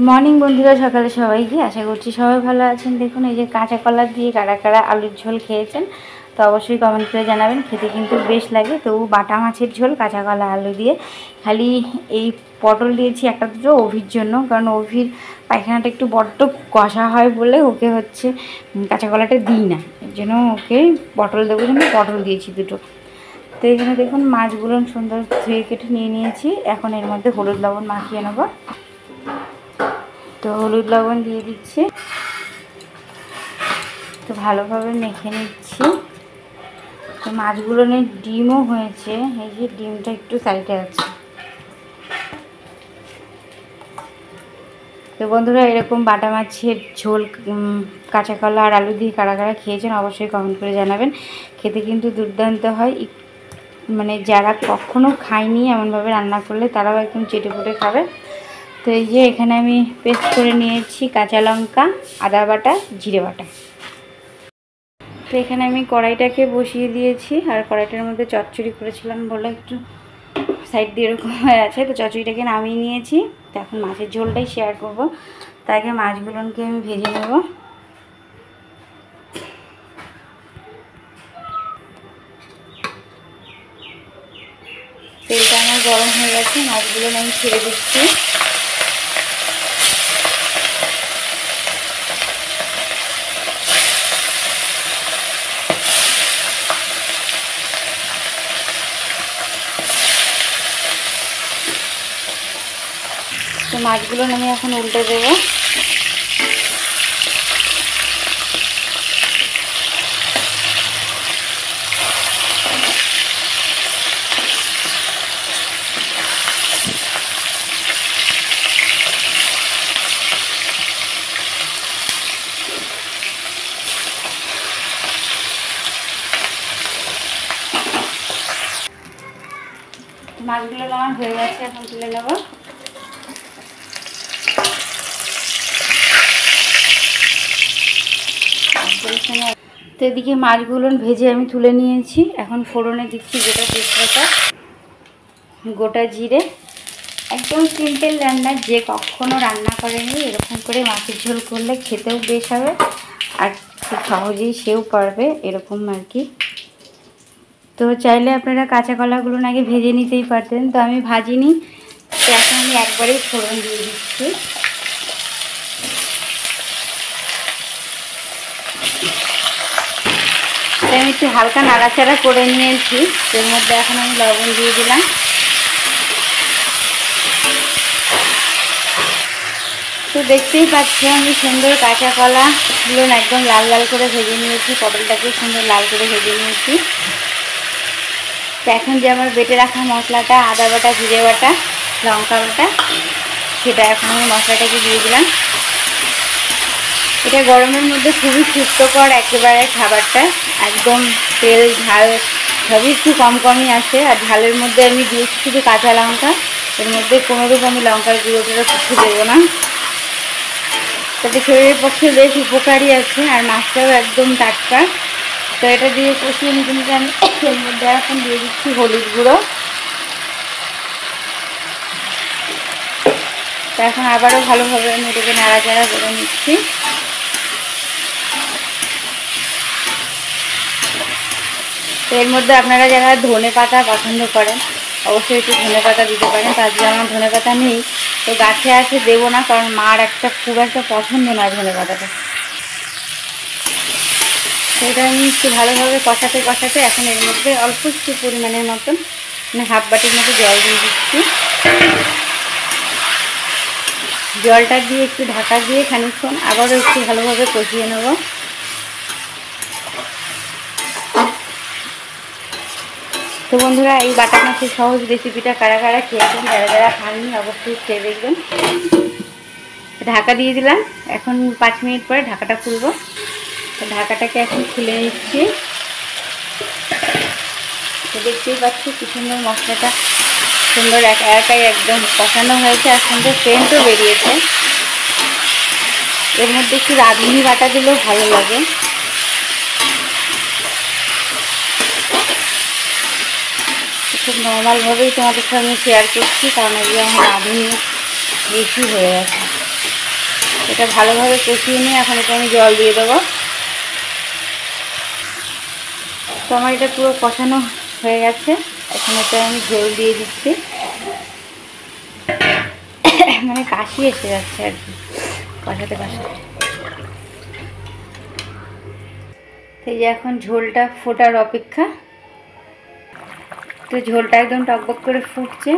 Good morning বন্ধুরা, সকালে সবাইকে আশা করছি সবাই ভালো আছেন। দেখুন এই যে কাঁচা কলা দিয়ে কারা কারা আলুর ঝোল খেয়েছেন তো অবশ্যই কমেন্ট করে জানাবেন। খেতে কিন্তু বেশ লাগে। তো বাটা মাছের ঝোল কাঁচা কলা আলু দিয়ে। খালি এই পটল দিয়েছি একটা দুটো অভির জন্য, কারণ অভির পায়খানাটা একটু বড্ড কষা হয় বলে ওকে হচ্ছে কাঁচা কলাটা দিই না, এর জন্য ওকে পটল দেবো জন্য পটল দিয়েছি দুটো। তো এই জন্য দেখুন মাছগুলো সুন্দর ধুয়ে কেটে নিয়ে নিয়েছি। এখন এর মধ্যে হলুদ লবণ মাখিয়ে নেবো। তো হলুদ লবণ দিয়ে দিচ্ছি, তো ভালোভাবে মেখে নিচ্ছি। তো মাছগুলো নিয়ে ডিমও হয়েছে, এই যে ডিমটা একটু সাইডে আছে। তো বন্ধুরা, এরকম বাটা মাছের ঝোল কাঁচা কলা আর আলু দিয়ে কারা কারা খেয়েছেন অবশ্যই কমেন্ট করে জানাবেন। খেতে কিন্তু দুর্দান্ত হয়। মানে যারা কখনো খায়নি এমনভাবে রান্না করলে তারাও একদম চেটেপুটে খাবে। তো এই যে এখানে আমি পেস্ট করে নিয়েছি কাঁচা লঙ্কা, আদা বাটা, জিরে বাটা। তো এখানে আমি কড়াইটাকে বসিয়ে দিয়েছি, আর কড়াইটার মধ্যে চচ্চড়ি করেছিলাম বলে একটু সাইড দিয়ে এরকম হয়ে আছে। তো চচ্চড়িটাকে নামিয়ে নিয়েছি। তো এখন মাছের ঝোলটাই শেয়ার করবো। তার আগে মাছগুলোকে আমি ভেজে নেব। তেলটা আমার গরম হয়ে গেছে, মাছগুলো আমি ছেড়ে দিচ্ছি। তো মাছগুলো আমি এখন উল্টে দেবো। মাছগুলো আমার হয়ে গেছে, এখন তুলে নেব। তো এদিকে মাছগুলো ভেজে আমি তুলে নিয়েছি। এখন ফোড়নে দিচ্ছি গোটা তেজপাতা, গোটা জিরে। একদম সিম্পল রান্না, যে কখনো রান্না করেনি এরকম করে মাছের ঝোল করলে খেতেও বেশ হবে, আর খুব সহজেই সেও পারবে এরকম আর কি। তো চাইলে আপনারা কাঁচা কলাগুলো আগে ভেজে নিতেই পারতেন, তো আমি ভাজিনি। তো এখন আমি একবারেই ফোড়ন দিয়ে দিচ্ছি। আমি একটু হালকা নাড়াচাড়া করে নিয়েছি। এর মধ্যে এখন আমি লবণ দিয়ে দিলাম। তো দেখতেই পাচ্ছি আমি সুন্দর কাঁচা কলাগুলো একদম লাল লাল করে ভেজে নিয়েছি, পটলটাকে সুন্দর লাল করে ভেজে নিয়েছি। তো এখন যে আমার বেটে রাখা মশলাটা, আদা বাটা, জিরে বাটা, লঙ্কা বাটা, সেটা এখন আমি মশলাটাকে দিয়ে দিলাম। এটা গরমের মধ্যে খুবই সুস্থকর একেবারে খাবারটা। একদম তেল ঝাল সবই একটু কম কমই আসে, আর ঝালের মধ্যে আমি দিয়েছি শুধু কাঁচা লঙ্কা। এর মধ্যে কোনোরূপ আমি লঙ্কার গুঁড়ো টুড়ো কিছু দেবো না। তাতে শরীরের পক্ষে বেশ উপকারী আছে, আর মাছটাও একদম টাটকা। তো এটা দিয়ে কষিয়ে নিতে নিতে আমি এর মধ্যে এখন দিয়ে দিচ্ছি হলুদ গুঁড়ো। তো এখন আবারও ভালোভাবে আমি এটাকে নাড়াচাড়া করে নিচ্ছি। তো এর মধ্যে আপনারা যারা ধনে পাতা পছন্দ করেন অবশ্যই একটু ধনে পাতা দিতে পারেন। তার যে আমার ধনে পাতা নেই, তো গাছে আছে দেবো না, কারণ মার খুব একটা পছন্দ নয় ধনে পাতাটা। তো এটা আমি একটু ভালোভাবে কষাতে কষাতে এখন এর মধ্যে অল্প একটু পরিমাণের মতন, মানে হাফ বাটির মতো জল দিয়ে দিচ্ছি। জলটা দিয়ে একটু ঢাকা দিয়ে খানিকক্ষণ আবারও একটু ভালোভাবে কষিয়ে নেব। তো বন্ধুরা, এই বাটা মাছের সহজ রেসিপিটা কারা কারা খেয়েছেন, যারা যারা খাননি অবশ্যই খেয়ে দেখবেন। ঢাকা দিয়ে দিলাম। এখন 5 মিনিট পরে ঢাকাটা খুলব। তো ঢাকাটাকে এখন খুলে নিচ্ছি। তো দেখতেই পাচ্ছি কি সুন্দর মশলাটা সুন্দর একা একাই একদম কষানো হয়েছে, আর সুন্দর সেন্টও বেরিয়েছে। এর মধ্যে একটু রাঁধুনি বাটা দিলেও ভালো লাগে। খুব নর্মালভাবেই তোমাদের সঙ্গে শেয়ার করছি, কারণ আজকে আমার রাঁধুনি বেশি হয়ে গেছে। এটা ভালোভাবে কষিয়ে নিয়ে এখন এটা আমি জল দিয়ে দেবো। তো আমার এটা পুরো কষানো হয়ে গেছে, এখন এটা আমি ঝোল দিয়ে দিচ্ছি। মানে কাশি এসে যাচ্ছে আর কি কষাতে কষাতে। এই যে এখন ঝোলটা ফোটার অপেক্ষা। তো ঝোলটা একদম টকবক করে ফুটছে।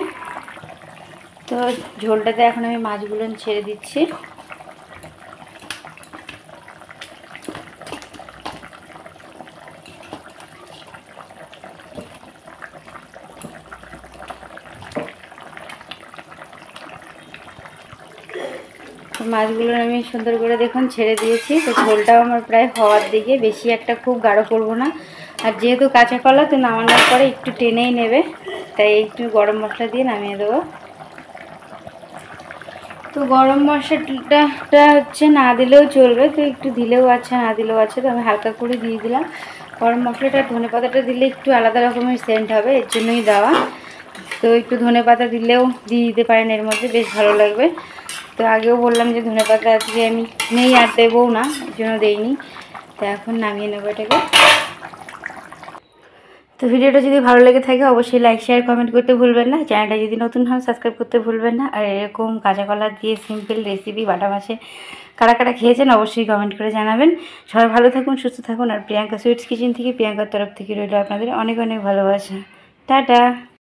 তো ঝোলটাতে এখন আমি মাছগুলো ছেড়ে দিচ্ছি। মাছগুলো আমি সুন্দর করে দেখুন ছেড়ে দিয়েছি। তো ঝোলটাও আমার প্রায় হওয়ার দিকে, বেশি একটা খুব গাঢ় করবো না। আর যেহেতু কাঁচা কলা, তো নামানোর পরে একটু টেনেই নেবে, তাই একটু গরম মশলা দিয়ে নামিয়ে দেবো। তো গরম মশলাটা হচ্ছে না দিলেও চলবে, তো একটু দিলেও আছে না দিলেও আছে, তো আমি হালকা করে দিয়ে দিলাম। গরম মশলাটা ধনেপাতাটা দিলে একটু আলাদা রকমের সেন্ট হবে, এর জন্যই দেওয়া। তো একটু ধনেপাতা দিলেও দিয়ে দিতে পারেন, এর মধ্যে বেশ ভালো লাগবে। তো আগেও বললাম যে ধনেপাতা আজকে আমি নেই আর দেবও না, এর জন্য দেইনি। তো এখন নামিয়ে নেবো এটাকে। তো ভিডিওটা যদি ভালো লেগে থাকে অবশ্যই লাইক শেয়ার কমেন্ট করতে ভুলবেন না। চ্যানেলটা যদি নতুন হন সাবস্ক্রাইব করতে ভুলবেন না। আর এরকম কাঁচা কলা দিয়ে সিম্পল রেসিপি বাটা মাছে কারা কারা খেয়েছেন অবশ্যই কমেন্ট করে জানাবেন। সবাই ভালো থাকুন, সুস্থ থাকুন। আর প্রিয়াঙ্কা সুইটস কিচেন থেকে, প্রিয়াঙ্কার তরফ থেকে রইল আপনাদের অনেক অনেক ভালোবাসা। টাটা।